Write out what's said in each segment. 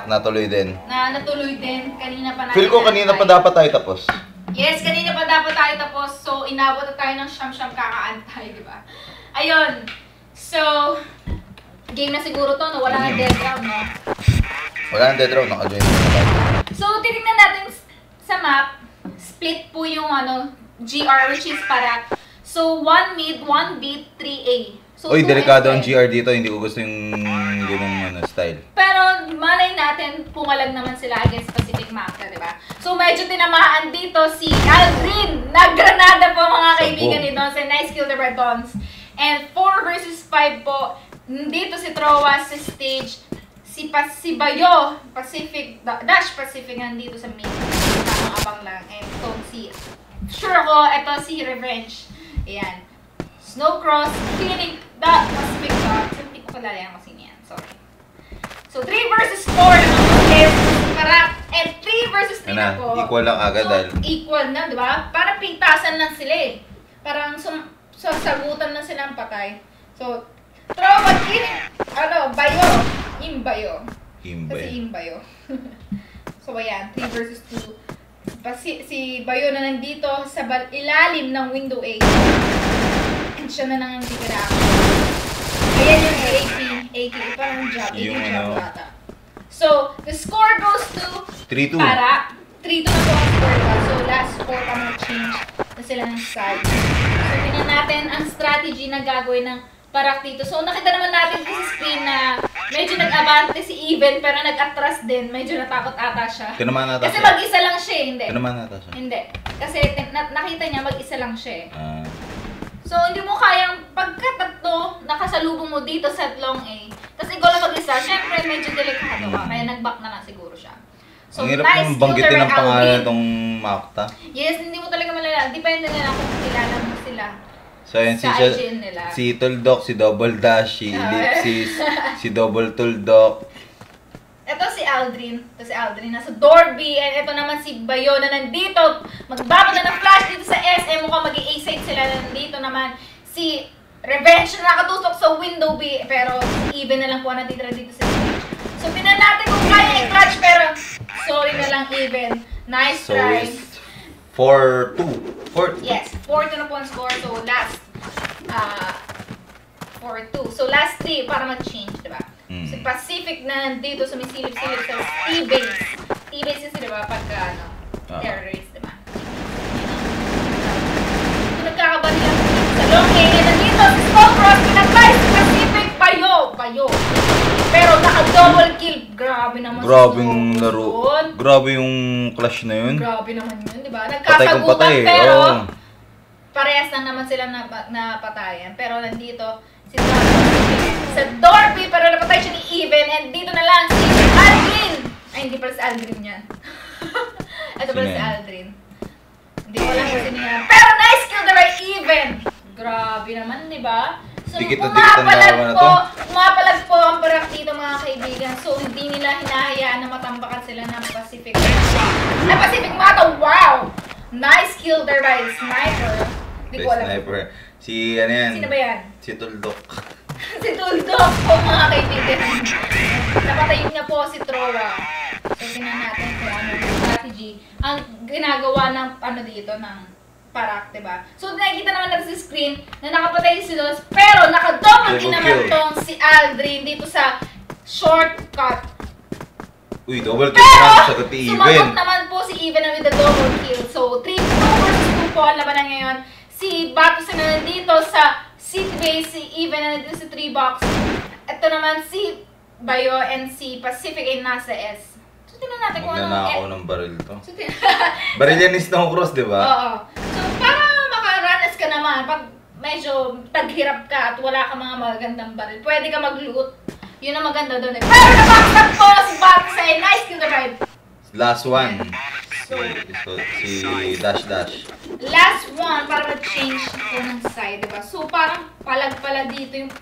natuloy din. Natuloy din. Kanina pa natin. Feel ko kanina pa dapat tayo tapos. Yes, kanina pa dapat tayo tapos. So, inabot na tayo ng siyam-siyam kakaantay, di ba? Ayun. So, game na siguro to, no? Wala na dead round, no? Wala na dead round, naka-join na tayo. So, titignan natin sa map. Split po yung GR, which is parak. So, 1 mid, 1 beat, 3A. So, Uy, delikado ang GR dito. Hindi ko gusto yung ganung style. Pero, malay natin, pumalag naman sila against Pacific Mafia, di ba? So, medyo tinamaan dito si Aldrin. Naggranada po mga kaibigan ni Dons. And nice kill the Red Dons. And 4 versus 5 po. Dito si Trowa sa stage. Si Bayo, Dash Pacific nandito sa mid. Tamang abang lang. And itong sure ko, ito si Revenge. Ayan. Snowcross, cleaning the Pacific Dots. Hindi ko kalala yung kasi niyan. Sorry. So, 3 versus 4 naman Parak. And 3 versus 3 na po. Equal lang agad so, dahil. Equal na, di ba? Parang pitasan lang sila eh. Parang sasagutan na silang patay. So, Trowa, Bayo. Imbayo. Kasi Imbayo. So, ayan. 3 versus 2. Si Bayo na nandito sa ilalim ng window A. And siya na nang titira ako. Ayan yung AK. Parang job. Ata. So, the score goes to 3-2. Para. 3-2 na po ang score ba? So, last score pa mag-change na sila ng side. So, tingnan natin ang strategy na gagawin ng Parak dito. So, nakita naman natin sa screen na medyo nag-abante si Even pero nag-atras din. Medyo natakot ata siya. Tinamaan ata Kasi siya. mag-isa lang siya eh. Hindi. Tinamaan ata siya. Hindi. Kasi nakita niya mag-isa lang siya eh. Ah. So, hindi mo kayang pagkatatlo nakasalubong mo dito sa long A. Tapos ikaw lang mag-isa. Siyempre, medyo delikado ka. Kaya nag-back na lang siguro siya. So, ang hirap nice yung banggitin ng pangalan itong Makta. Yes, hindi mo talaga malala. Depende na lang kung kilala mo sila. So, ayan si Tuldok, si Double Dash, si Ellipsis, si Double Tuldok. Ito si Aldrin. Nasa door B. And ito naman si Bayo na nandito. Magbabag na ng flash dito sa SM. Mukhang mag-i-A-side sila. Nandito naman si Revenge na nakatusok sa window B. Pero Even na lang po natitira dito sa stage. So, pinan natin kung kaya i-clutch. Pero sorry na lang Even. Nice try. So, 4-2. Yes, 4-2 na po ang score. So, last 4-2. So, last 3 para mag-change, diba? Si Pacific na nandito sumisilip-silip sa T-base. T-base kasi, diba, pagka, terrorist, diba? So, nagkakabali lang sa long A. And nandito, si Snowcross, pinatay si Pacific, Bayo. Pero naka-double kill. Grabe naman Grabing laro. Grabe yung clash na yun. Grabe naman yun, di ba? Nagkasagutan pero parehas lang naman sila na patayan. Pero nandito si sa Dorby pero napatay siya ni Even. And dito na lang si Aldrin. Ay, hindi pala si Aldrin yan. Ito pala si Aldrin. Hindi ko lang kasi niya. Pero nice kill the right Even. Grabe naman, di ba? So, pumapalag po ang Parak dito mga kaibigan. So, hindi nila hinahayaan na matambakan sila ng Pacific. Pacific Mata, wow! Nice kill there by Sniper. Hindi ko alam. Sniper. Si, ano yan? Sino ba yan? Si Tuldok. Si Tuldok po mga kaibigan. Napatayin niya po si Trowa. So, tingnan natin kung ano yung strategy. Ang ginagawa ng, dito, ng Parak, diba? So, nakikita naman natin sa screen na nakapatay si Dos, pero naka-double din naman tong si Aldrin dito sa shortcut. Uy, double kill naman sa kati Even. Sumagot naman po si Even with the double kill. So, 3 versus 2 po ang labanan ngayon. Si Batos na nandito sa city base, si Even na nandito sa 3 box. Ito naman si Bayo and si Pacific ay nasa S. So, tingnan natin kung ano. Magnanakaw ng baril to. Baril yan ni Snowcross, di ba? Oo. So, para makaranas ka naman, pag medyo taghirap ka at wala ka mga magagandang baril, pwede ka mag-loot. Yun ang maganda doon eh. Pero nabaksag po si Batos ay nice kill the ride. Last one. Si Dash. Last one para mag-change po ng side, diba? So, parang palag-pala dito yung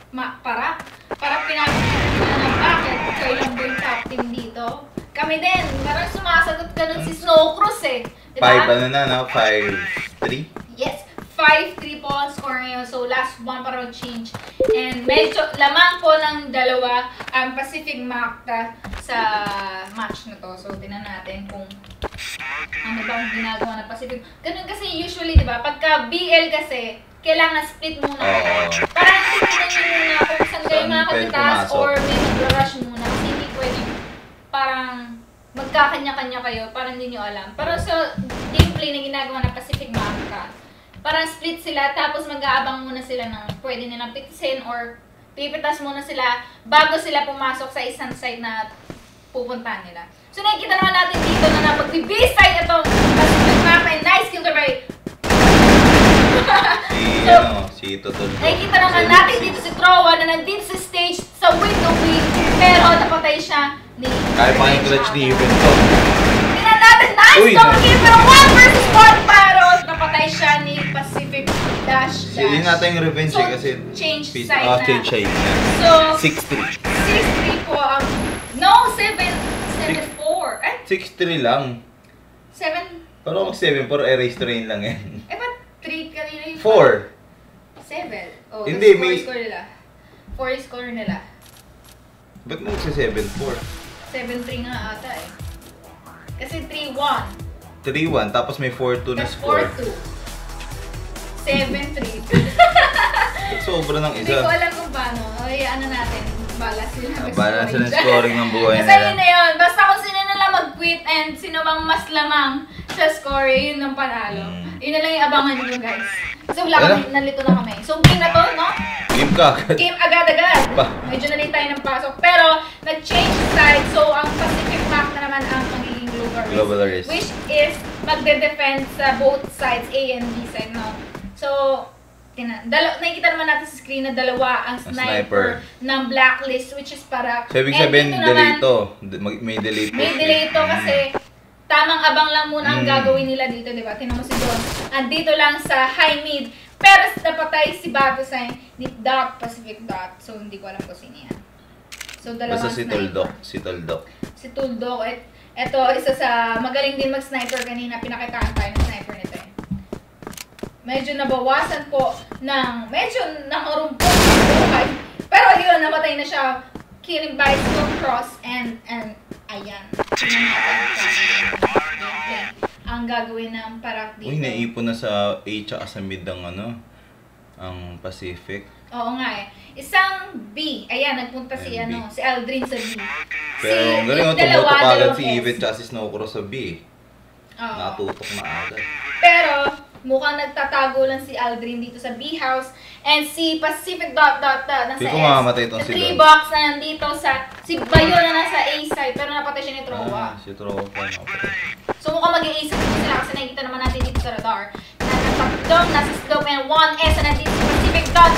para pinapagod na bakit kayo lang ba yung top team dito? Kami din, parang sumasagot ka nun si Snowcross eh. Diba? 5-3? Yes, 5-3 po ang score ngayon. So, last one para mag-change. And medyo lamang po ng dalawa ang Pacific Makta sa match na to. So, tingnan natin kung ano bang ginagawa na Pacific. Ganun kasi usually, di ba? Pagka BL kasi, kailangan split muna kayo. Parang tingnan nyo muna kung saan kayo makakapitaas or may mag-rush muna. Kasi hindi pwede parang magkakanya-kanya kayo, parang hindi nyo alam. Pero sa gameplay na ginagawa ng Pacific Mafia, parang split sila, tapos mag-aabang muna sila ng pwede nilang pitisin or pipitas muna sila bago sila pumasok sa isang site na pupuntahan nila. So nakikita naman natin dito na napag-B side itong Pacific Mafia and nice kill to right. Si Totol. Nakikita naman natin dito si Trowa na nandito sa stage sa window wing, pero napatay siya ni... Kaya pa yung clutch ni Even to. Tingnan natin, nice double kill, pero 1 versus 1 pero napatay siya ni Pacific Dash. Hindi natin yung revenge kasi... Change side na. Change side na. So, 6-3. 6-3 po ang... No, 7-4. 6-3 lang. 7... Pero mag-7-4, erase train lang yan. ba't 3 kanina yung... 4. 7. Oh, hindi, may... score nila. 4 score nila. Ba't mo magsa-7-4? 7-3 nga ata eh. Kasi 3-1. 3-1, tapos may 4-2 na score. 4-2. 7-3. Sobra ng Hindi isa. ko alam kung paano. Ay, ano natin. Balance sila. Balance sila ng scoring ng buhay nila. Basta yun na yun. Basta kung sino na lang mag-quit and sino bang mas lamang sa score, yun ang panalo. Yun na lang yung abangan nyo, guys. Kasi wala kami, nalito na kami. So, game na to, no? Game ka agad. Game agad-agad. Medyo nalit tayo ng pasok. Pero, nag-change side. So, ang Pacific Map na naman ang magiging global risk. Which is, magde-defend sa both sides, A and B side, no? So, nakikita naman natin sa screen na dalawa ang sniper ng blacklist, which is para... So, ibig sabihin, delay to. May delay to. May delay to kasi tamang abang lang muna ang gagawin nila dito, di ba? Tingnan mo si Don. Andito lang sa high mid. Pero napatay si Bato sa ni Dot, Pacific Dot. So, hindi ko alam kung sino yan. So, dalawang basta si Tuldok. Si Tuldok. Si Tuldok. Ito, isa sa magaling din mag-sniper kanina. Pinakitaan tayo ng sniper nito eh. Medyo nabawasan po ng, medyo nakarumpot ang buhay. Pero yun, namatay na siya. Killing by Stone Cross and ayan. Ang gagawin ng parak dito. Uy, naipon na sa A tsaka sa mid ang ang Pacific. Oo nga eh. Isang B. Ayan, nagpunta si si Aldrin sa B. Pero galing ang tumutok agad si Even tsaka si Snowcross sa B. Natutok na agad. Pero, mukhang nagtatago lang si Aldrin dito sa B house. And si Pacific Dot nasa S. Hindi ko mamamatay itong si Don. 3 box na nandito sa... Si Bayo na nasa A side. Pero napatay siya ni Trowa. Si Trowa pa napatay. So mukhang mag-A side sila kasi nakikita naman natin dito sa radar. Nasa slope and 1S na nandito si Pacific Dot.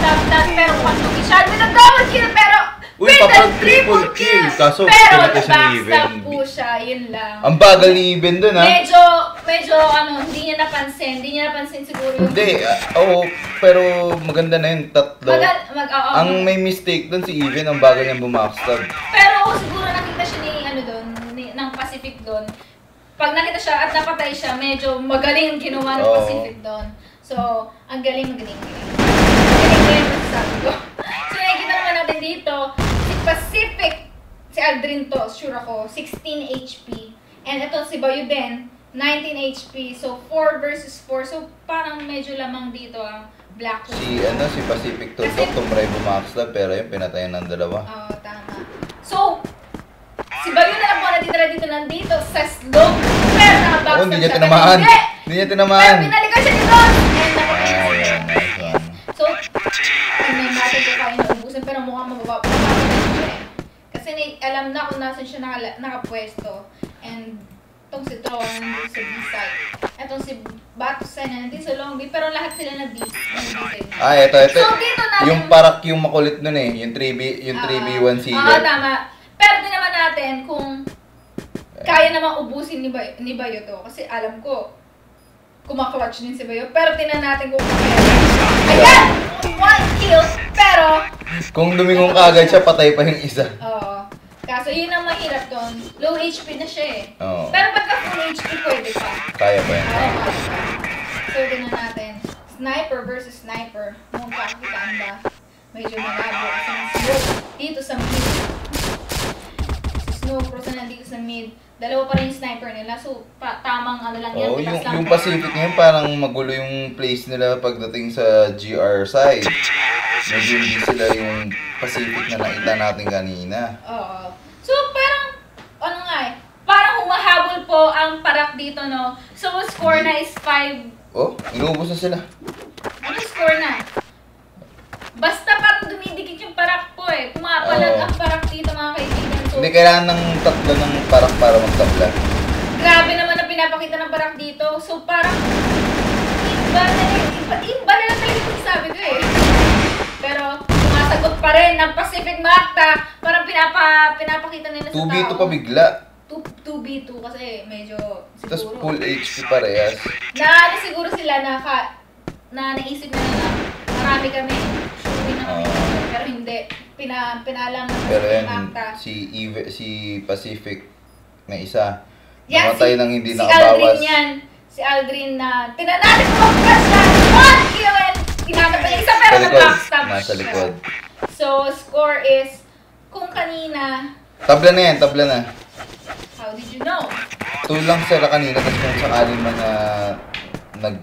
Pero mukhang lugi siya with a double kill. Pero... Uy, papag triple kill! Kaso, pinatay siya ni Even. po siya, yun lang. Ang bagal ni Even dun, ha? Medyo, hindi niya napansin. Hindi niya napansin siguro yung... Hindi, pero maganda na yun, tatlo. Ang may mistake dun si Even, ang bagal niyang bumakstab. Pero siguro nakita siya ng Pacific doon. Pag nakita siya at napatay siya, medyo magaling ang ginawa ng Pacific doon. So, ang galing. Galing yung sabi ko. So, nakikita naman natin dito, si Pacific, si Aldrin to, sure ako, 16 HP. And ito si Bayo din, 19 HP. So, 4 versus 4. So, parang medyo lamang dito ang blacklist. Si Pacific to, tumray bumakstab, pero yung pinatayan ng dalawa. Oo, tama. So, si Bayo na lang po natitira dito nandito sa slope. Pero nakabackstab hindi niya tinamaan. Hindi niya tinamaan. Pero pinalikan siya dito. And napatay siya. Nice one. So, may natin ko kayo naubusan pero mukhang mababa siya eh. Kasi alam na kung nasan siya nakapwesto. And itong si Troll nandun sa B-side. Itong si Batusan nandun sa long B. Pero lahat sila na B-side. Ito. So, dito natin... Yung parak yung makulit nun eh. Yung 3v1 sealer. Tama. Pero din naman natin kung kaya namang ubusin ni Bayo to. Kasi alam ko, kumaklatch din si Bayo. Pero tinan natin kung kaya. Ayan! 1 kill! Pero... Kung lumingon ka agad siya, patay pa yung isa. Oo. Kaso yun ang mahirap doon. Low HP na siya eh. Oo. Pero pagka full HP, pwede pa. Kaya pa yan. So, tinan natin. Sniper versus sniper. Mukhang kakitaan ba? Medyo malabo. Kasi smoke dito sa mid. Si Snowcross mid. Dalawa pa rin yung sniper nila. So, tamang ano lang yan. Yung Pacific ngayon parang magulo yung place nila pagdating sa GR side. Medyo hindi sila yung Pacific na nakita natin kanina. Oo. So, parang, ano nga eh, parang humahabol po ang parak dito, no? So, score na is 5. Oh, inuubos na sila. Ano score na? Basta parang dumidikit yung parak po eh. Pumapalag ang parak dito, mga kaibigan. So, hindi kailangan ng tatlo ng parak para magtabla. Grabe naman ang pinapakita ng parak dito. So, parang, iba na lang talaga yung sabi ko eh. Pero, sumasagot pa rin ng Pacific Macta. Parang pinapakita nila sa tao. 2v2 pa bigla. 2v2 kasi medyo siguro. Tapos full HP parehas. Na siguro sila na naisip na marami kami. Shooting na kami. Pero hindi. Pinalang ng Pacific Macta. Si Pacific na isa. Yeah, namatay nang hindi si nakabawas. Aldrin yan. Si Aldrin na tinanalo ko ang crush na 1 kill and tinatap na isa pero nag-backstab. Nasa likod. So, score is kung kanina. Tabla na yan, tabla na. How did you know? 2 lang sila kanina, tapos kung sakaling man na ilan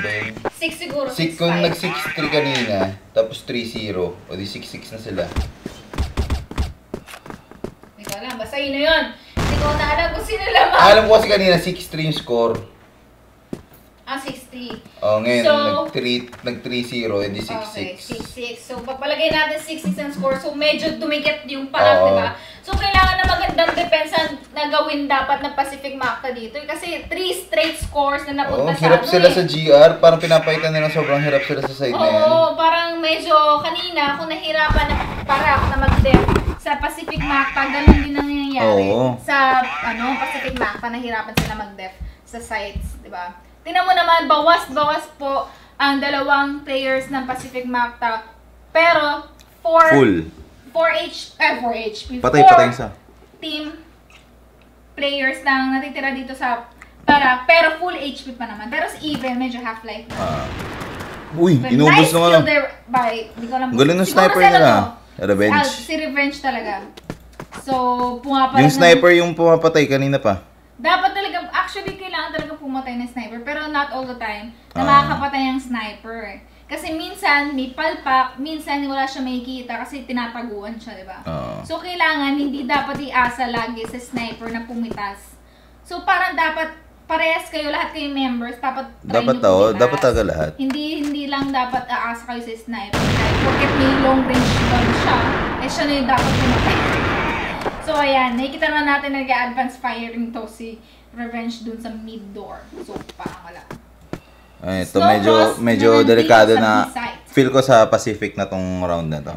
ba yun? 6 siguro, 6-5. Kung nag-6-3 kanina, tapos 3-0, o di 6-6 na sila. Hindi ko alam, basta yun na yun. Hindi ko na alam kung sino lamang. Alam ko kasi kanina, 6-3 yung score. 6-3. O, ngayon, So, nag-3-0, edi 6-6. Okay, 6-6. So, papalagay natin 6-6 ang score. So, medyo dumikit yung parak, diba? So, kailangan na magandang depensa na gawin dapat ng Pacific Macta dito. Kasi 3 straight scores na napunta sa hirap sila sa GR. Parang pinapaitan nila sobrang hirap sila sa side na yan. Oo, parang medyo kanina, kung nahirapan na parak na mag-def sa Pacific Macta, ganun din ang nangyayari. Sa Pacific Macta, nahirapan sila mag-def sa sides, diba? Tingnan mo naman, bawas-bawas po ang dalawang players ng Pacific Macta. Pero, 4 HP. Patay sa team players lang natitira dito sa para, pero full HP pa naman. Pero si Even, medyo half-life na. Uy, inubos naman. Hindi ko alam. Galing ng sniper nila. Revenge. Si Revenge talaga. So, pumapalag yung sniper yung pumapatay kanina pa. Dapat talaga, actually, kailangan talaga pumatay ng sniper. Pero not all the time na makakapatay ang sniper. Kasi minsan, may palpak, minsan wala siya makikita kasi tinataguan siya, di ba? So, kailangan, hindi dapat iasa lagi sa sniper na pumitas. So, parang dapat, parehas kayo, lahat kayo members, dapat talaga lahat. Hindi lang dapat aasa kayo sa sniper. Porque may long range gun siya, siya na yung dapat pumatay. So, ayan, nakikita naman natin na nag-advance firing to si Revenge dun sa mid door. So, parang wala. Ay, ito medyo delikado na feel ko sa Pacific na tong round na to.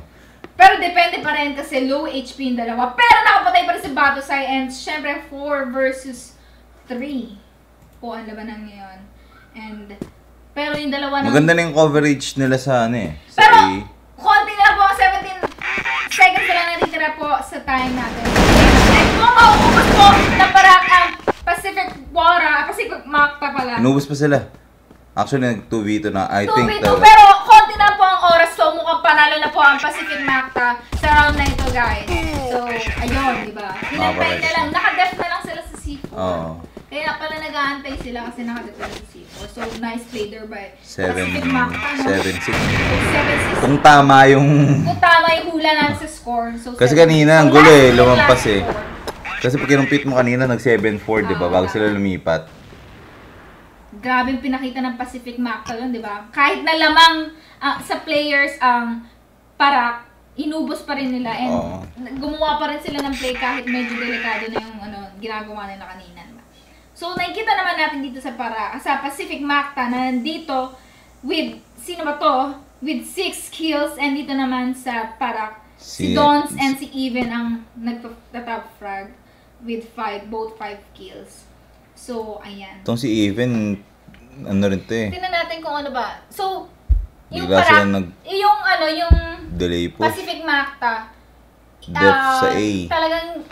Pero depende pa rin kasi low HP yung dalawa. Pero nakapatay pa rin si Batosai and syempre 4 versus 3 po ang labanan ngayon. Pero yung dalawa na... Maganda na yung coverage nila sa sa pero, A. konti na po, 17 seconds na lang natitira po sa time natin. And kung mauubos po na parang ang Pacific Macta pala. Inubos pa sila. Actually, nag-2v2 na. I think 2v2, pero konti na po ang oras. So, mukhang panalo na po ang Pacific Macta sa round na ito, guys. So, ayun, di ba? Hinantay na lang. Naka-def na lang sila sa C4. Kaya pala nag-aantay sila kasi naka-def na sa C4. So, nice play there by Pacific Macta. 7-6. Kung tama yung hula natin sa score. So, kasi kanina, ang gulo lumampas eh. Kasi pag kinumpit mo kanina, nag-7-4, di ba? Bago sila lumipat. Grabe yung pinakita ng Pacific Macta yun, di ba? Kahit na lamang sa players ang parak, inubos pa rin nila and gumawa pa rin sila ng play kahit medyo delikado na yung ginagawa nila kanina. Diba? So, nakikita naman natin dito sa Pacific Macta na nandito with, sino ba to? With 6 kills and dito naman sa parak, si Dons and si Even ang nagta-top frag with both 5 kills. So, ayan. Itong si Even, ano rin to eh. Tingnan natin kung ano ba. So, yung yung delay po. Pacific Macta, Def sa A. talagang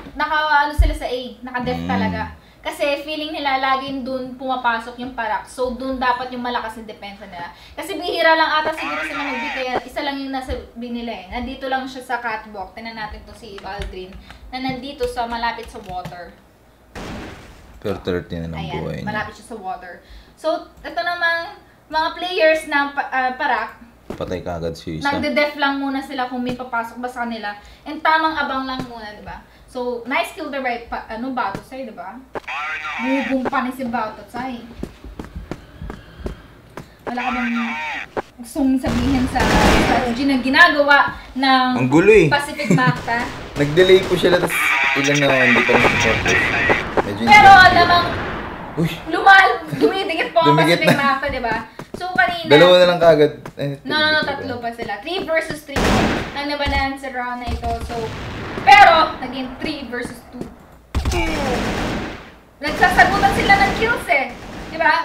sila sa A. Naka-def talaga. Kasi feeling nila laging dun pumapasok yung parak. So dun dapat yung malakas na depensa nila. Kasi bihira lang ata siguro sila mag-B kaya isa lang yung nasa B nila eh. Nandito lang siya sa catwalk. Tingnan natin to si Aldrin na nandito sa malapit sa water. Pero 30 na lang Ayan, buhay niya. malapit siya sa water. So ito namang mga players ng parak. Patay ka agad si Isa. Nagde-def lang muna sila kung may papasok ba sa kanila. And tamang abang lang muna, di ba? So, nice kill the right Batotsay, di ba? Bubong pa ni si Batotsay. Wala ka bang gustong sabihin sa strategy na ginagawa ng Ang gulo eh. Pacific Macta? Nag-delay po sila, tapos ilan na hindi pa rin support. Medyo Pero namang uy, dumidikit po ang Dumikit Pacific na. Macta, di ba? So, kanina... dalawa na lang kagad. No, tatlo pa sila. 3 versus 3 ang nabanan sa round na ito. So, pero, naging 3 versus 2. Nagsasagutan sila ng kills eh. Di ba?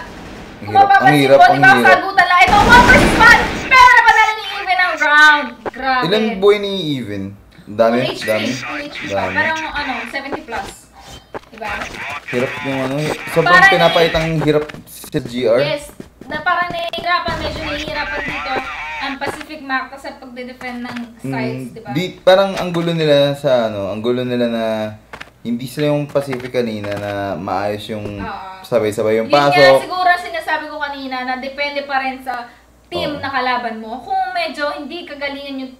Kung mapapansin hirap, mo, ang di ba, hirap. sagutan lang. Ito, 1 versus 1. Pero napanalo ni Even ang round. Grabe. Ilan buhay ni Even? Dami, Full HP, dami. full HP pa. Dami. Parang 70 plus. Diba? Hirap yung ano, sobrang Parang- pinapahitang hirap sa GR. Yes. Na parang medyo nahihirapan dito ang Pacific Macta sa pagde-defend ng sides, diba? Parang ang gulo nila sa ano, ang gulo nila na hindi sila yung Pacific kanina na maayos yung Oo. sabay-sabay yung Yun nga pasok. siguro sinasabi ko kanina na depende pa rin sa team Oo. na kalaban mo. Kung medyo hindi kagalingan yung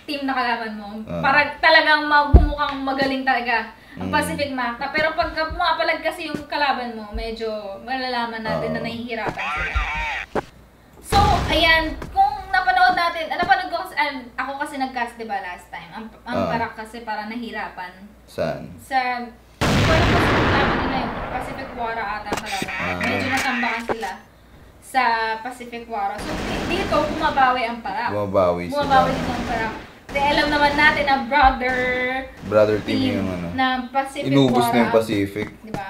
team na kalaban mo, Oo. para talagang bumukhang magaling talaga ang Mm. Pacific Macta. Pero pagka pumapalag kasi yung kalaban mo, medyo malalaman natin Oo. na nahihirapan sila. So, ayan, kung napanood natin, napanood ko kasi, ako kasi nag-cast diba last time, ang Oo. parak kasi para nahirapan. Saan? Sa, wala pa sa kalaban nila yung Pacific Wara ata ang kalaban. Medyo natambakan sila sa Pacific Wara. So, dito, bumabawi ang parak. Bumabawi sila. Bumabawi dito ang parak. Kasi alam naman natin na Brother team yung ano. ng Pacific Inubos Wara. na yung Pacific. Diba?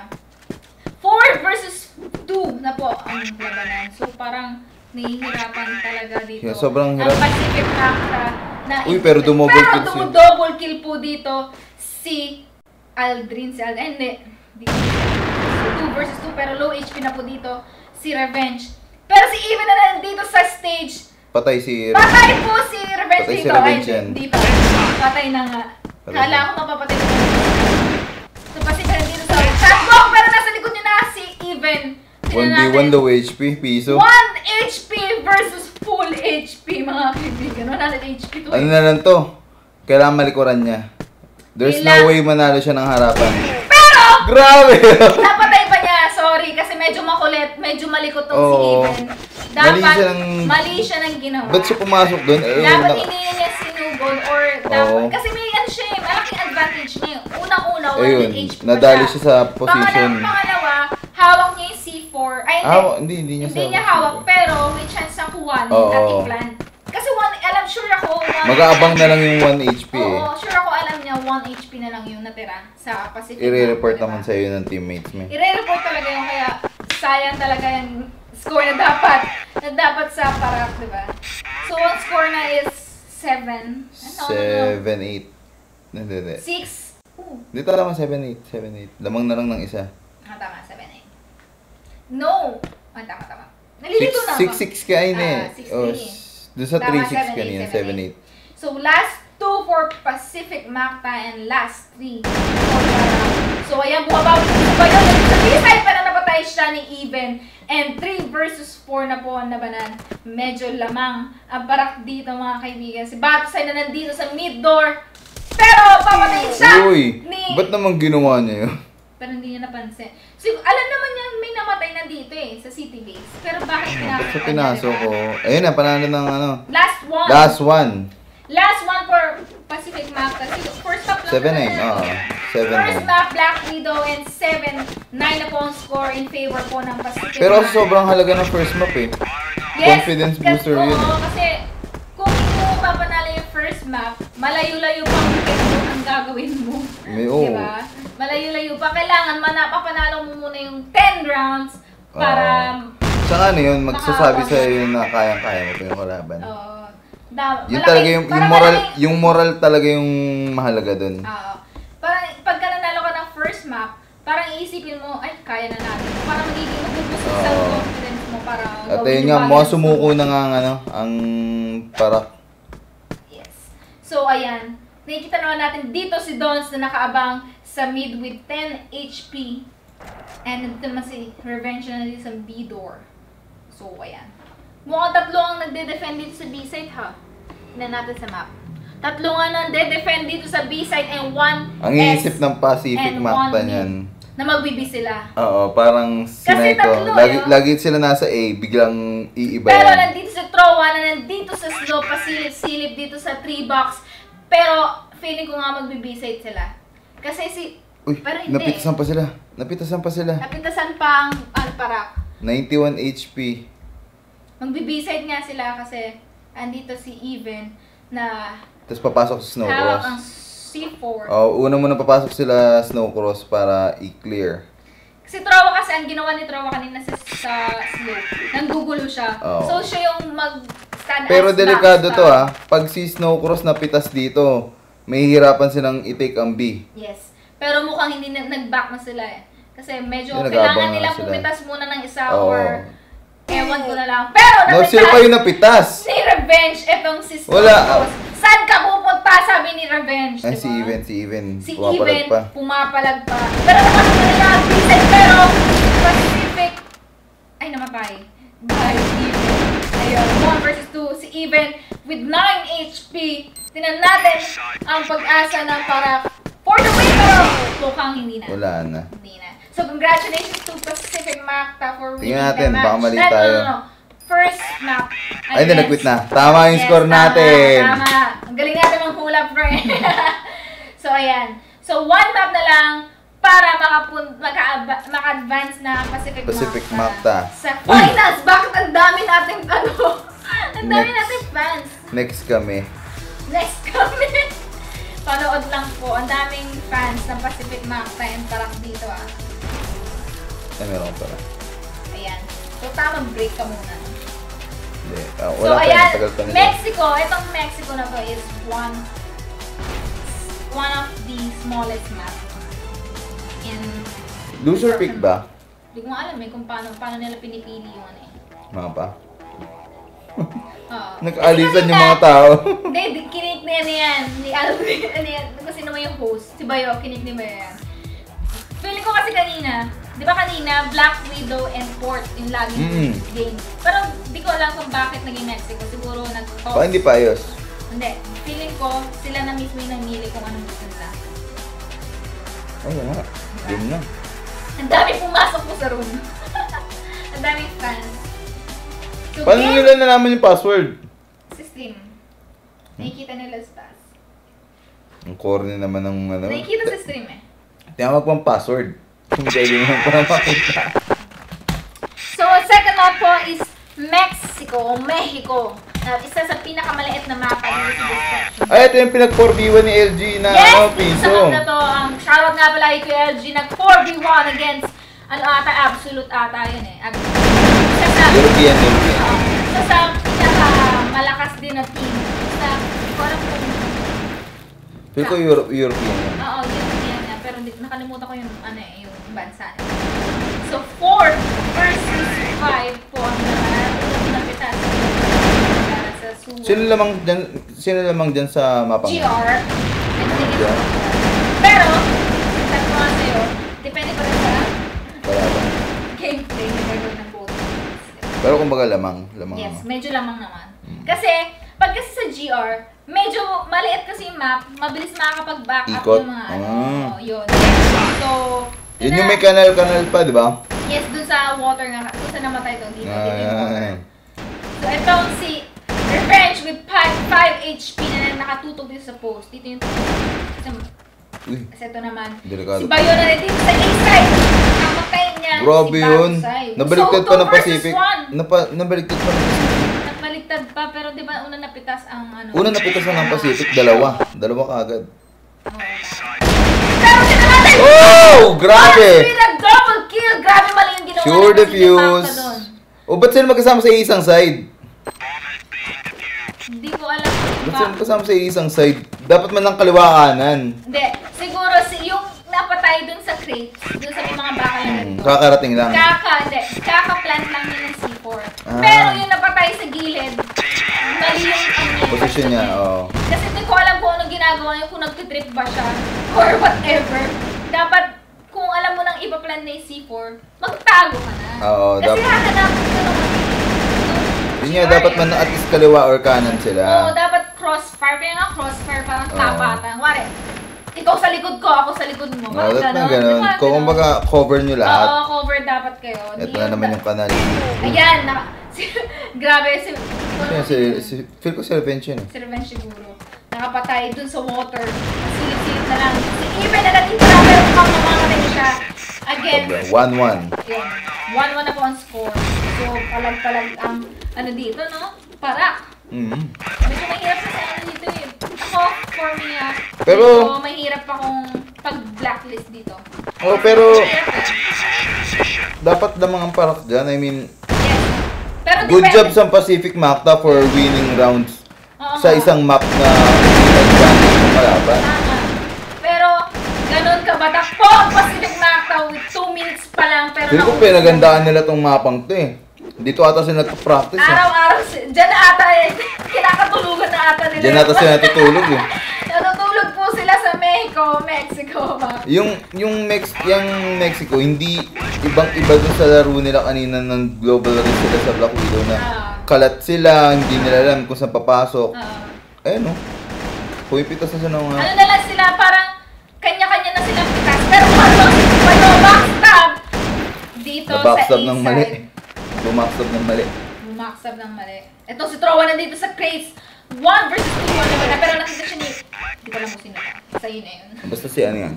4 versus 2 na po ang labanan. So, parang nahihirapan talaga dito. Yeah, sobrang hirap. Ang Pacific Macta na Uy, pero dumouble kill siya. double kill po dito si Aldrin. Hindi. 2 versus 2 pero low HP na po dito si Revenge. Pero si Even na nandito sa stage. Patay si Patay po si Revenge Patay si dito. Revenge Ay, yan. Di pa. Patay na nga. Patay Kala na. ko mapapatay ko. So, pasensya na dito sa chatbox. Pero nasa likod niya na si Even. Tingnan 1v1 natin. daw HP, piso. 1 HP versus full HP, mga kaibigan. 100 HP to. Ano na lang to? Kailangan malikuran niya. There's no way manalo siya ng harapan. Pero, Grabe! napatay pa niya. Sorry, kasi medyo makulit. Medyo malikot tong si Oo. Even. Dapat, Mali siya ng- ng ginawa. Ba't siya pumasok doon? Dapat hindi niya sinugod or dapat, Oo. kasi may ano siya, malaking advantage niya. Unang-una, 100 Ayun, HP pa nadali siya sa position. Pangalawa, hawak niya yung C4. Ay, Hindi niya Hindi niya hawak, pero may chance na kuhanin Oo. at i-plant. Kasi sure ako, Mag-aabang na lang yung 1 HP eh. Oo, sure ako alam niya 1 HP na lang yung natira sa Pacific. I-report Diba? naman sa'yo ng teammates mo. I-report talaga yun, kaya sayang talaga yung score na dapat sa parak, di ba? So, ang score na is 7. 7-8. Hindi. 6. Hindi tama 7-8. 7-8. Lamang na lang ng isa. Tama, 7-8. No! Tama. Nalilito na ako. 6-6 kain eh. 6-3. Doon sa Tama, 3-6 kanina. 7-8. So, last 2 for Pacific Macta and last 3 for So, ayan, bumabawi ba yun? Sa B-side pa na napatay siya ni Even. And 3 versus 4 na po ang nabanan. Medyo lamang ang parak dito, mga kaibigan. Si Batotsay na nandito sa mid door. Pero, papatayin siya Uy, ba't naman ginawa niya yun? Pero hindi niya napansin. So, alam naman niya may namatay na dito eh, sa city base. Pero bakit pinasok Ba't siya niya, pinasok diba? ko? Ayun na, panalo ng ano. Last one. Last one for Pacific Macta. First map lang 7-8. naman. Oo. First 7-9. map, Black Widow, and 7-9 na po ang score in favor po ng Pacific Pero Macta. sobrang halaga ng first map eh. Confidence booster yun. Oo, kasi kung hindi mo papanalo yung first map, malayo-layo pang ang gagawin mo. Oo. Diba? Malayo-layo pa. Kailangan papanalo mo muna yung 10 rounds para... Saka ano yun, magsasabi sa'yo na kayang-kaya mo pa yung kalaban. Yun talaga yung moral talaga yung mahalaga dun. Oo. Parang pagka nanalo ka ng first map, parang iisipin mo, ay, kaya na natin. Parang magiging mag-boost yung self-confidence mo para At ayun nga, mga sumuko na nga ang parak. Yes. So, ayan. Nakikita naman natin dito si Dons na nakaabang sa mid with 10 HP. And dito naman si Revenge na din sa B door. So, ayan. Mukhang tatlo ang nagde-defend dito sa B-side, ha? Tignan natin sa map. Tatlo nga nagde-defend dito sa B-side and one Ang iisip ng Pacific Macta niyan. Na magbibi sila. Oo, parang Kasi tatlo, lagi sila nasa A, biglang iiba Pero yan. nandito sa Trowa, na nandito sa slow, pasilip-silip dito sa 3 box. Pero feeling ko nga magbi-B-side sila. Kasi Uy, pero hindi. napitasan pa sila. Napitasan pa ang parak. 91 HP. Magbi-B-side nga sila kasi andito si Even na Tapos papasok sa hawak ang Snowcross. C4. Oh, una muna papasok sila Snowcross para i-clear. Si Trowa kasi, ang ginawa ni Trowa kanina sa slow, nanggugulo siya. Oo. So siya yung mag-stand Pero as delikado backstop. to Pag si Snowcross napitas dito, may hirapan silang i-take ang B. Yes. Pero mukhang hindi nag-back na sila eh. Kasi medyo Hindi, kailangan nag-aabang nilang na sila. pumitas muna ng isa Oo. or ewan ko na lang. Pero No, sila pa yung napitas. si Revenge, etong si Wala. Snowcross. Saan ka pupunta? Sabi ni Revenge, Ay, diba? si Even. Si Pumapalag Even, pa. pumapalag pa. Pero naman nila yung Vincent, pero Pacific, ay namatay. By Even. Ayun, 1 versus 2. Si Even with 9 HP. Tinan natin ang pag-asa ng para for the win, pero mukhang hindi na. Wala na. Hindi na. So, congratulations to Pacific Macta for winning Tingnan natin, the match. baka mali tayo. No. First map. Ay, hindi, nag-quit na. Tama yung score natin. Tama. Ang galing natin manghula, friend. So, ayan. So, one map na lang para maka-advance na Pacific Macta. Sa finals, bakit ang dami natin, ang dami natin fans. Next kami. Next kami. Panood lang po. Ang daming fans ng Pacific Macta and parang dito Ay, meron pala. Ayan. So, tamang break ka muna. Hindi. So, Wala pa, ayan, tagal pa nila. Mexico, itong Mexico na to is one of the smallest map in Loser pick ba? Hindi ko alam kung paano nila pinipili yung ano eh. Mga pa? Oo. Nag-alisan Kasi yung mga tao. Hindi, kinik na yan. Ni Alvin, ano yan, kasi naman yung host, si Bayo, kinik ni Bayo yan. Feeling ko kasi kanina, di ba kanina, Black Widow and Port yung laging game. Pero di ko alam kung bakit naging Mexico. Siguro nag-toss. Baka hindi pa ayos. Hindi. Feeling ko, sila na mismo yung namili kung anong gusto nila. Oo nga. Yun na. Ang dami pumasok po sa room. Ang daming fans. So, Paano game, nila nalaman yung password? sa stream. Nakikita nila sa taas. Ang corny naman ng ano. Nakikita sa stream eh. Tinawag pang password. Hindi naman para makita. So, second map po is Mexico o Mexico. Isa sa pinakamaliit na mapa dito sa destruction. Ay, ito yung pinag-4v1 ni LG na Yes! piso. Sa na to, shoutout nga pala kay Kuya LG, nag-4v1 against, absolute ata yun eh. Isa sa, European. isa sa pinakamalakas din na team. Parang Feel ko European yan. Oo, European nga, pero nakalimutan ko yung, yung bansa. So, 4 versus 5 po ang napitas para sa Suwa. Sino lamang dyan sa mapang? GR. Pero, sabi ko nga sa'yo, depende pa rin sa Wala ba? gameplay na gagawin ng both teams. Pero kumbaga lamang. Yes, medyo lamang naman. Kasi, pag kasi sa GR, medyo maliit kasi yung map, mabilis makakapag-back up Ikot? yung mga yun. So, Yun yung may kanal pa, di ba? yes, dun sa water nga, dun sa namatay doon, dito yung water. So, itong si Revenge with 5 HP na nakatutok dito sa post. Dito yung Uy, kasi ito naman. delikado. Si Bayo na rin dito sa A-side. Namatay niya. Grabe si yun. Bagside. Nabaliktad So, pa ng 2 versus Pacific. 1. Nabaliktad pa ng Pacific. Nagbaligtad pa, pero di ba una napitas ang ano? Una napitas na ng Pacific, dalawa. Dalawa kaagad. Pero sila natin! Oh! Grabe! With a double kill! Grabe mali yung ginawa Sure ng Pacific Macta defuse. doon. O ba't sila magkasama sa isang side? Hindi ko alam Ba't ba. sila magkasama sa isang side? Dapat man lang kaliwa kanan. Hindi. Siguro yung napatay dun sa crate, Doon sa may mga bakal na ganito. Kakarating lang. Kaka-plant lang yun ng C4. Pero yung napatay sa gilid, mali yung Position niya, oo. Kasi hindi ko alam kung anong ginagawa niya, kung nagtitrip ba siya, or whatever. Dapat, kung alam mo nang ipa-plant na yung C4, magtago ka na. Oo, kasi hahanapin ka naman. Yun nga, dapat man at least kaliwa or kanan sila. Oo, dapat crossfire. Kaya nga crossfire, parang tapatan. Wari, ikaw sa likod ko, ako sa likod mo. Oo, dapat na ganun. Kung kumbaga cover nyo lahat. Oo, cover dapat kayo. Ito na naman yung kanal. Ayan, grabe, Feel ko si Revenge yun. Si Revenge siguro. Nakapatay dun sa water. Silip-silip na lang. Even na natitira, pero mukhang mamamatay siya. Again. 1-1. Yun. 1-1 na po ang score. So, palag-palag ang ano dito, no? Parak. Medyo mahirap kasi ano dito eh. Ako, for me pero, medyo mahirap akong pag-blacklist dito. Oh, pero dapat lamang ang parak dyan. I mean, pero good job sa Pacific Macta for winning rounds sa isang map na advantage ng kalaban. Pero, ganun ka ba? Takpo ang Pacific Macta with 2 minutes pa lang. Pero Feel ko pinagandaan nila tong mapang to eh. Dito ata sila nagpa-practice eh. Araw-araw, dyan na ata eh. Kinakatulugan na ata nila. Dyan ata sila natutulog eh. Natutulog po sila sa Mexico ba? Yung Mexico, hindi ibang-iba dun sa laro nila kanina ng global rin sila sa Black Widow na kalat sila, hindi nila alam kung saan papasok. Ayun no. Pumipitas na siya ng ano na lang sila, parang kanya-kanya na silang pitas. Pero ano, backstab dito sa A-side. ng mali. Bumakstab ng mali. Bumakstab ng mali. Ito si Trowa nandito sa crates. 1 versus 2 naman na, pero nakita siya ni... Hindi ko alam kung sino ka. Sa'yo na yun. Basta si ano yan?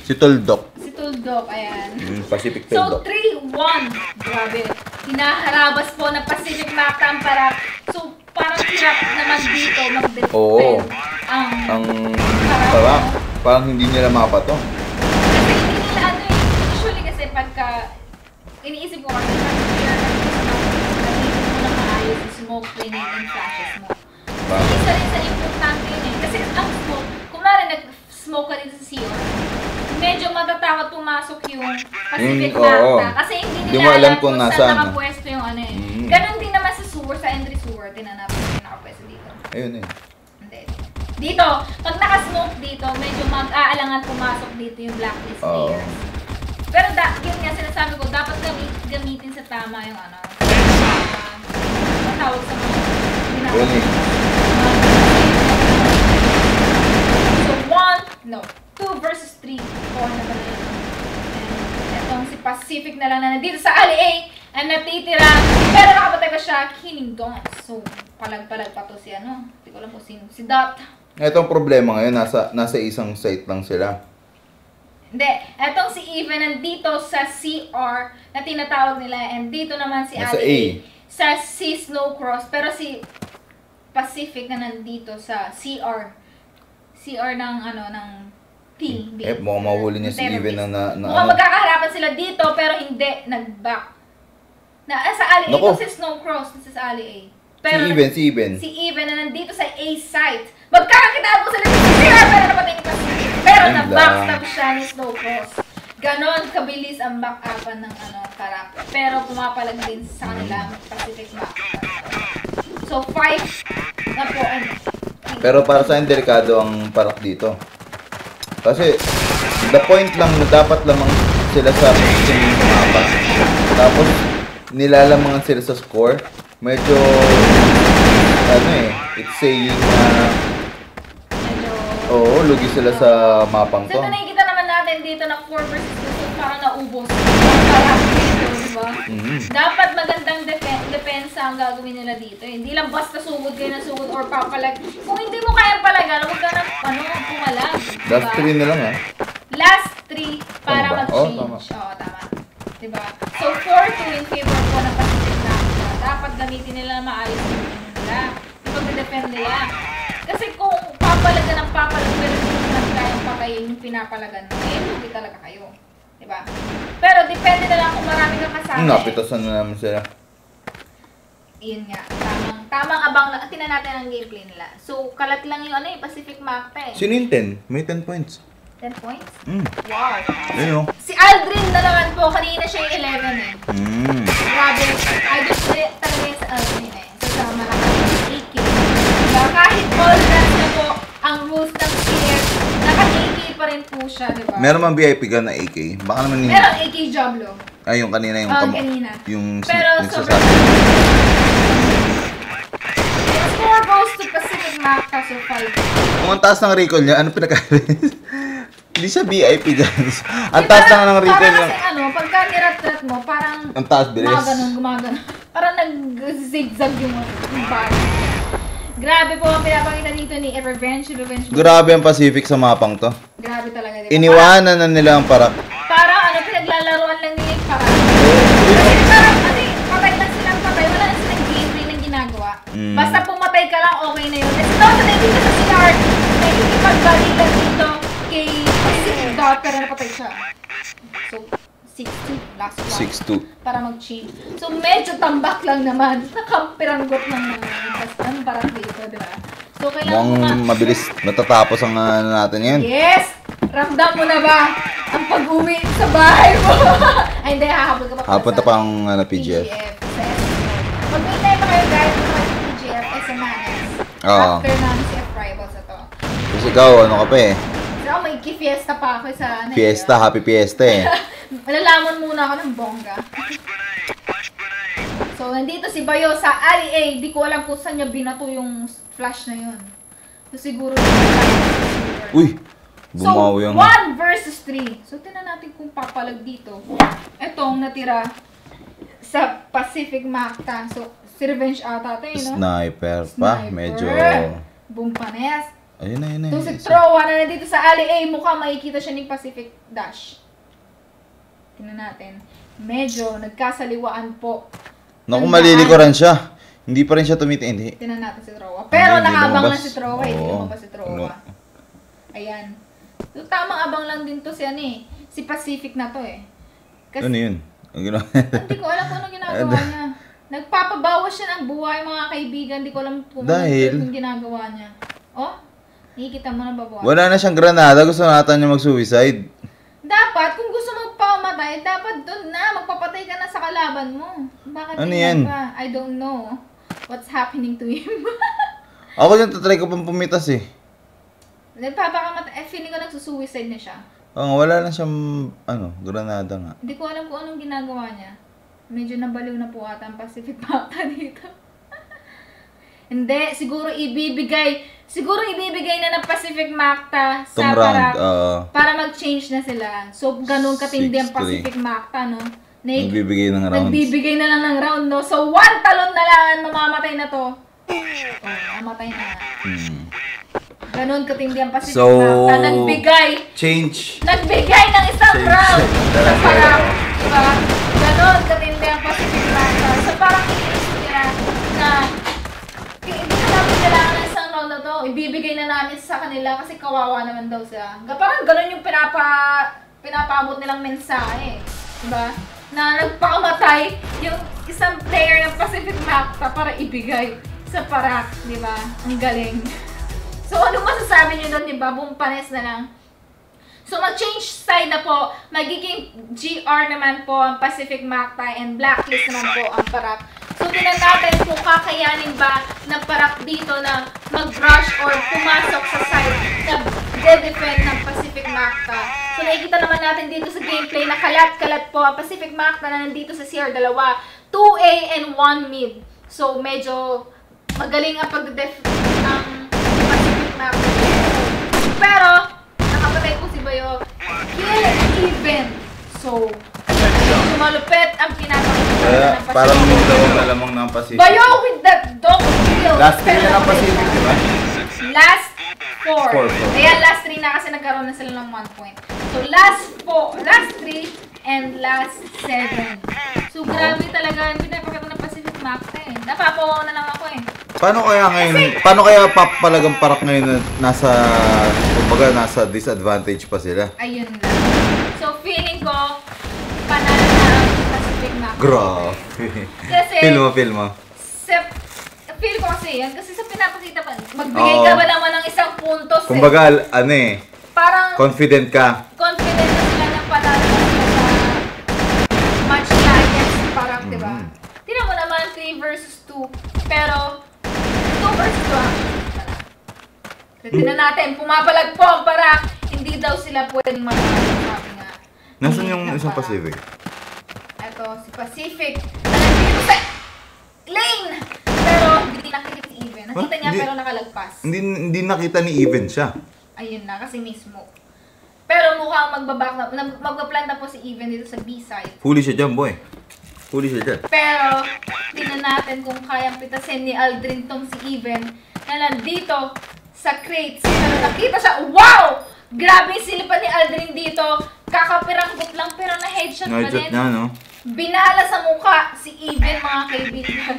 Si Tuldok. Si Tuldok, ayan. Pacific So, Tuldok. 3-1. Grabe. Hinaharabas po ng Pacific Macta para... So, parang hirap naman dito mag-defend. Oo. Parang hindi nila mapa to. Kasi hindi nila ano eh. Usually kasi pagka... Iniisip ko kasi pag-clear na maayos yung smoke, grenade, and flashes mo. Isa rin sa importante yun eh. Kasi ang smoke, kung mara nag-smoke ka dito sa CR, medyo matatakot pumasok yung Pacific Macta. Kasi hindi nila alam kung saan nakapwesto yung ano eh. Ganon din naman sa sewer, sa entry sewer, tinanapin yung nakapwesto dito. Ayun eh. Hindi. Dito, pag naka-smoke dito, medyo mag-aalangan pumasok dito yung blacklist players. Pero yun nga sinasabi ko, dapat gamitin sa tama yung ano. Matawag sa mga ginagawa. So 2 versus 3. 4 na ba na yun? And itong si Pacific na lang na nandito sa Ali A ang natitira. Pero nakapatay pa siya, Killing Dawn. So, palag-palag pa to si ano. Hindi ko alam kung sino. Si Dot. Itong problema ngayon, nasa isang site lang sila. Hindi. Etong si Even nandito sa CR na tinatawag nila. And dito naman si nasa Ali A. Sa si Snowcross. Pero si Pacific na nandito sa CR. CR ng ano, ng T. Mukhang mahuli niya si Even na mukhang magkakaharapan sila dito pero hindi. Nag-back. Sa Ali A. Ito si Snowcross. This is Ali A. Pero si Even. Si Even na nandito sa A site. Magkakakitaan po sila si CR pero napatay ni Pacific. Pero na-backstab siya ni Snowcross. Ganon kabilis ang back-upan ng ano, karakter. Pero pumapalag din sa kanila Pacific Macta. So 5 na po ano. Pero para sa akin, delikado ang parak dito. Kasi, the point lang na dapat lamang sila sa positioning ng mapa. Tapos, nilalamangan sila sa score. Medyo, ano eh, it's saying na, oo, lugi sila sa mapang to. So, ito nakikita naman natin dito na 4 versus 2, so parang naubos. Parang dito, diba? Dapat magandang depensa ang gagawin nila dito. Hindi lang basta sugod kayo ng sugod or papalag. Kung hindi mo kayang palagan, huwag ka na pumalag. Diba? Last 3 na lang ha. Last 3 para mag-change. Tama. Oo, tama. Diba? So, 4-2 in favor po ng Pacific Macta. Dapat gamitin nila na maayos yung nila. Pag-defend nila. Kasi kung papalagan ng papalag, pero hindi naman kayang patayin yung pinapalagan mo, eh, hindi talaga kayo. Diba? Pero depende na lang kung marami kang kasama. Napitasan na naman sila. Yun nga. Tamang abang lang. Tingnan natin ang gameplay nila. So, kalat lang yung ano eh, Pacific Macta eh. Sino yung 10? May 10 points. 10 points? Mm. Wow. Ayun, oh. Si Aldrin na naman po, kanina siya yung 11 eh. Mm. Grabe, idol talaga yung sa Aldrin eh. So, sa malaking 8K. Diba? Kahit all that na po ang rules ng CS, naka-AK pa rin po siya, diba? Meron mang VIP gun na AK. Baka naman Meron AK Jablo. Ay, yung kanina yung Kanina. yung Pero nagsasabi. The score goes to Pacific Macta, so 5. Kung ang taas ng recall niya, ano pinaka- Hindi siya VIP dyan. Ang taas lang ng recall Parang niya. kasi pagka nirat-rat mo, parang Ang taas bilis. gumaganon. Parang nag-zigzag yung body. Grabe po ang pinapakita dito ni Revenge. Grabe ang Pacific sa mapang to. Grabe talaga, di ba? Iniwanan na nila ang parak. Parang pinaglalaruan lang nila yung parang. Kasi parang, patay na silang patay. Wala na silang gameplay na ginagawa. Basta pumatay ka lang, okay na yun. Kasi noon na dito sa CR, nakikipag-balilan dito kay Pacific Dot, pero napatay siya. So, 6-2, last one. 6-2. Para mag-cheat. So, medyo tambak lang naman. Nakampiranggot lang naman. Basta ang parang dito, di ba? So, kailangan mo Mukhang mabilis natatapos ang ano natin yan. Yes! Ramdam mo na ba ang pag-uwi sa bahay mo? Ay, hindi. Hahabol ka pa. Hapunta pa ang PGF. Sa SMO. Mag-intay pa kayo guys sa PGF SMAS. Oo. After namin si F-Rivals ito. Kasi ikaw, ano ka pa eh. So, may fiesta pa ako sa... Fiesta, happy fiesta eh. Malalamon muna ako ng bongga. So, nandito si Bayo sa Ali A. Di ko alam kung saan niya binato yung flash na yun. So, siguro... Uy! Bumawi So, ang... 1 versus 3. So, tinan natin kung papalag dito. Etong natira sa Pacific Macta. So, si Revenge ata ito, no? Sniper pa. Sniper. Medyo... Bumpanes. Ayun na, ayun na. So, si Trowa na nandito sa Ali A. Mukhang makikita siya ni Pacific Dash. Tingnan natin. Medyo nagkasaliwaan po. Naku, malilikuran siya. Hindi pa rin siya tumitingin. Hindi. Tingnan natin si Trowa. Pero Hindi nakabang lumabas. lang si Trowa. Hindi Oo. lumabas si Trowa. Ano? Ayan. So, tamang abang lang din to si ano eh. Si Pacific na to eh. Kasi, Ano yun? Ang ginawa. hindi ko alam kung ano ginagawa niya. Nagpapabawas siya ng buhay mga kaibigan. Hindi ko alam kung Dahil? ano yung ginagawa niya. Oh, nakikita mo na babawas. Wala na siyang granada. Gusto nata niya mag-suicide. Dapat, kung gusto magpamatay, dapat doon na. Magpapatay ka na sa kalaban mo. Bakit Ano ganyan yan? ka? I don't know what's happening to him. Ako din tatry ko pang pumitas eh. Nagpapakamatay. Feeling ko nagsusuicide na siya. Oo, wala na siyang, granada nga. Hindi ko alam kung anong ginagawa niya. Medyo nabaliw na po ata ang Pacific Macta dito. Hindi, siguro ibibigay na ng Pacific Macta sa Tong round, para mag-change na sila. So, ganun katindi ang 6-3. Pacific Macta, no? Nagbibigay ng rounds. Nagbibigay na lang ng round, no? So, 1 talon na lang, mamamatay na to. Mamatay na. Ganun katindi ang Pacific Macta. Nagbigay ng isang round. Sa parang, diba? Ganun katindi ang Pacific Macta. So, parang inisip nila na hindi na namin kailangan ng isang round na to. Ibibigay na namin sa kanila kasi kawawa naman daw sila. Parang ganun yung pinapaabot nilang mensahe. Diba? Na nagpakamatay yung isang player ng Pacific Macta para ibigay sa parak. Diba? Ang galing. So, ano masasabi niyo doon, diba? Bumpanes na lang. So, mag-change side na po. Magiging GR naman po ang Pacific Macta and Blacklist naman po ang parak. So, tinan natin kung kakayanin ba ng parak dito na mag-rush or pumasok sa side na de-defend ng Pacific Macta. So, nakikita naman natin dito sa gameplay na kalat-kalat po ang Pacific Macta na nandito sa CR dalawa. 2A and 1 mid. So, medyo magaling ang pag-defend ng Pacific Macta. Pero, nakapatay po si Bayo. Kill even. So, malupit ang pinapakita Kaya, ng Pacific. parang yung dalawang malamang ng Pacific. Bayo with the dog kill. Last 3 na ng Pacific, di ba? Last 4. 4. Ayan, last 3 na kasi nagkaroon na sila ng 1 point. So, last 3 and last 7. So, grabe talaga yung pinapakita ng Pacific Macta eh. Napapawaw na lang ako eh. Paano kaya papalagang parak ngayon na nasa disadvantage pa sila? Ayun lang. So, feeling ko, panalo na ang Pacific Macta. Grabe. Kasi, Feel mo. feel ko kasi yan. Kasi sa pinapakita pa, magbigay ka ba naman ng isang puntos Kumbaga, Parang Confident ka. confident na sila na panalo na sila sa match na against Parak, di ba? Tingnan mo naman 3 versus 2. Pero 2 versus 2 actually. Tingnan natin, pumapalag po ang Parak. Hindi daw sila pwedeng manalo. Sabi nga. Nasaan Hindi yung na isang Parak. Pacific? Ito, si Pacific. Nandito sa lane! Pero hindi nakikita si Even. Nakita niya Hindi. pero nakalagpas. Hindi nakita ni Even siya. Ayun na, kasi mismo. Pero mukhang magpa-planta po si Even dito sa B-side. Huli siya dyan, boy. Huli siya dyan. Pero, tingnan natin kung kayang pitasin ni Aldrin tong si Even na nandito sa crates. Pero nakita siya, wow! Grabe yung silipan ni Aldrin dito. Kakapiranggot lang pero na-headshot pa Nagchat din. niya, no? Binala sa mukha si Even, mga kaibigan.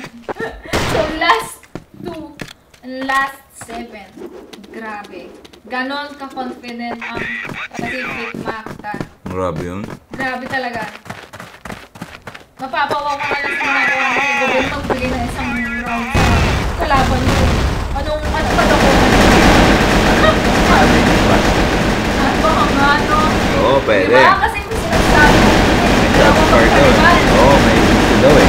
So, last 2 and last 7. Grabe. Ganon ka-confident ang Pacific Macta. Grabe yun. Grabe talaga. Mapapawa ka lang sa mga gawin magbigay ng isang round sa kalaban mo. Ano ba ako? Ano ba ang ano? Oo, pwede. Diba? Kasi may sinasabi. Job card yun. Oo, may gusto daw eh.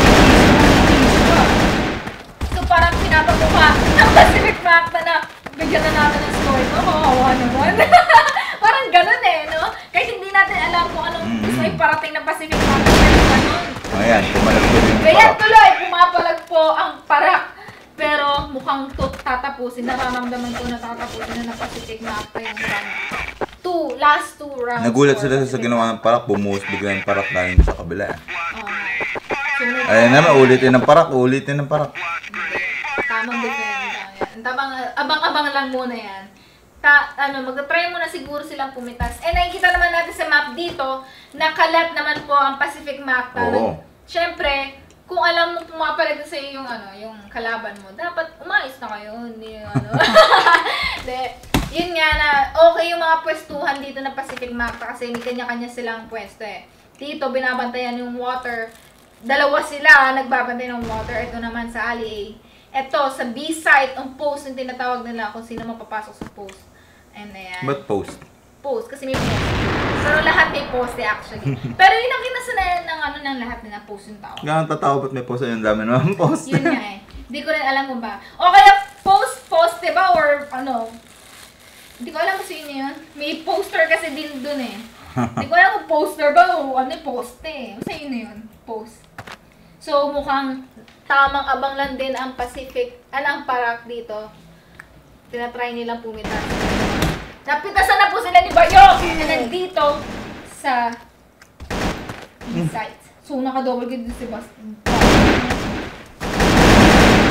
So parang pinapamukha ng Pacific Macta na bigyan na natin ng score ko. Kawawa naman. Parang ganun eh, no? Kahit hindi natin alam kung anong gusto yung parating ng Pacific Macta. Pero ganun. Ayan, pumalag ko yung Kaya Parak. tuloy, pumapalag po ang Parak. Pero mukhang tatapusin. Nararamdaman ko na tatapusin na ng Pacific Macta yung round. Last 2 rounds. Nagulat for sila sa Pacific ginawa ng Parak, bumuhos bigla yung Parak galing sa kabila. Sunod Ayan naman, ulitin ng Parak, ulitin ng Parak. Tamang defend lang yan. Abang-abang lang muna yan. Magta-try muna siguro silang pumitas. Nakikita naman natin sa map dito, nakalat naman po ang Pacific Macta. Oo. Siyempre, kung alam mo pumapalag sa iyo yung kalaban mo, dapat umayos na kayo. Hindi yun nga na okay yung mga pwestuhan dito na Pacific Macta kasi may kanya-kanya silang pwesto eh. Dito, binabantayan yung water. Dalawa sila nagbabantay ng water. Ito naman sa alley A. Ito, sa B-site, ang post yung tinatawag nila kung sino mapapasok sa post. And ayan. Ba't post? Post, kasi may post. Pero lahat may post eh, actually. Pero yun ang kinasanayan ng lahat nila, post yung tao. Ganun tatawa ba't may post yun? Dami naman post. Yun nga eh. Hindi ko rin alam kung ba. O kaya post, diba? Or ano. Hindi ko alam kung sino yun. May poster kasi din dun eh. Hindi ko alam kung poster ba o ano post eh. Basta yun na yun. Post. So mukhang tamang abang lang din ang Pacific, ang Parak dito. Tinatry nilang pumitas. Napitasan na po sila ni Bayo! Na nandito sa site. So naka-double kill din si Boston.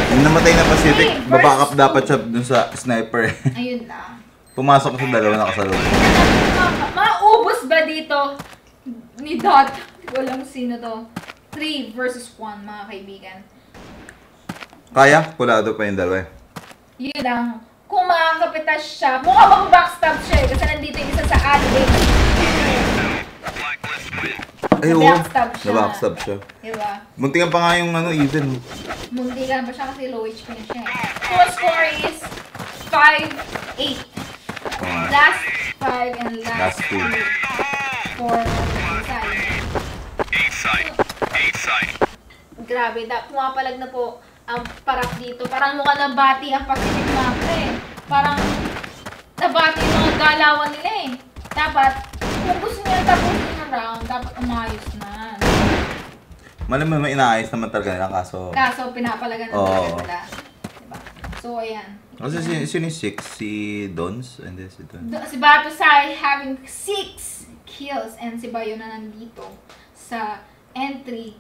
Yung namatay na Pacific, Hey, babackup first dapat siya dun sa sniper eh. Ayun na. Pumasok sa dalawa nakasalubong. Maubos ba dito ni Dot? Hindi ko alam sino to. 3 versus 1, mga kaibigan. Kaya? Kulado pa yung dalawa eh. Yun lang. Kung makakapitas siya, mukhang mag-backstab siya eh. Kasi nandito yung isa sa alley. Ay, oo. Na-backstab siya. Na-backstab siya. Diba? Muntingan pa nga yung even. Munti ka na ba siya kasi low HP na siya eh. So, score is 5-8. Last 5 and last Last two. 2 for grabe, pumapalag na po ang Parak dito. Parang mukha nabati ang Pacific Macta eh. Parang nabati yung mga galawan nila eh. Dapat, kung gusto niya tapusin ng round, dapat umayos na. Malamang may inaayos naman talaga nila kaso... Kaso pinapalagan na talaga nila. Diba? So, ayan. Kasi sino yung 6? Si Dons? And then si Dons. Si Batusay having 6 kills and si Bayo na nandito sa entry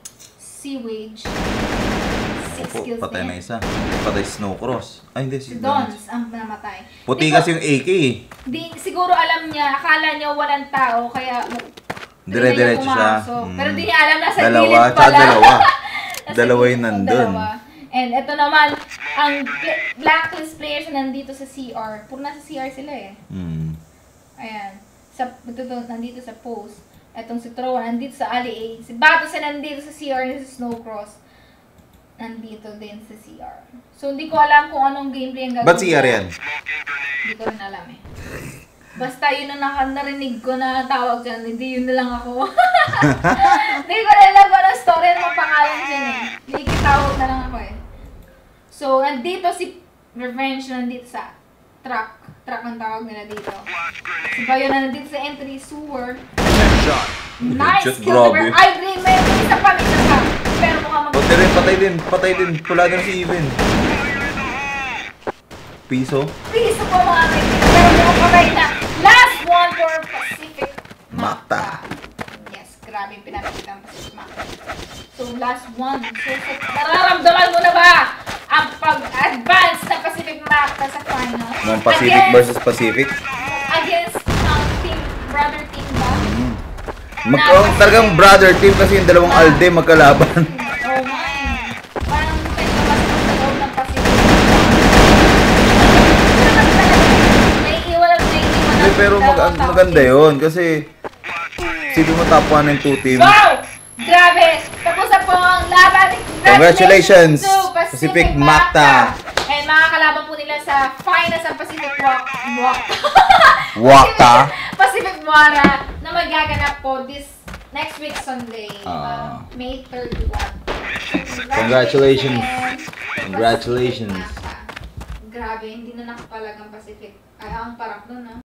Seawage. 6 kills Patay na din. isa. Patay Snowcross. Ay, hindi. Si Dons ang namatay. Puti kasi yung AK eh. Siguro alam niya, akala niya walang tao, kaya Dire-diretso siya. Pero di niya alam, nasa Dalawa, gilid tsaka pala. dalawa. Nasa Dalawa gilid yung ang nandun. dalawa. And ito naman, ang blacklist players na nandito sa CR. Puro nasa CR sila eh. Ayan. Nandito sa post. Etong si Troa, nandito sa alley A. Si Batos nandito sa CR, and si Snowcross nandito din sa CR. So, hindi ko alam kung anong gameplay ang gagawin. Ba't CR yan? Hindi ko rin alam eh. Basta yun na narinig ko na tawag dyan, hindi yun na lang ako. Hindi ko na alam ano story ng pangalan dyan eh. Likitawag na lang ako eh. So, nandito si Revenge, nandito sa truck. Truck ang tawag nila dito. Si Bayo na nandito sa entry, sewer. Nice Headshot, kill grabe. the Ay, Green, may isa pa. Pero mukhang Patay din. Pula din si Even. Piso? piso po mga kaibigan. Pero mukhang patay na. Last one for Pacific Macta. Yes, grabe yung pinapakita ng Pacific Macta. So, last one. So, nararamdaman mo na ba ang pag-advance ng Pacific Macta sa final? Mga Pacific versus Pacific? Against team, brother team ba? Talagang brother team kasi yung dalawang Alde magkalaban. Oo nga eh. Parang tayo naman sa loob ng Pacific. Pero maganda yun kasi sino mo top 1 ng 2 team. Wow! Grabe! Tapos na po ang laban. Congratulations, to Pacific Macta. And mga kalaban po nila sa finals ng Pacific Waka. Pacific Wara na magaganap po this next week Sunday, May 31. Congratulations. Pacific Congratulations. Macta. Grabe, hindi na nakapalag ang Pacific. Ay, ang parak nun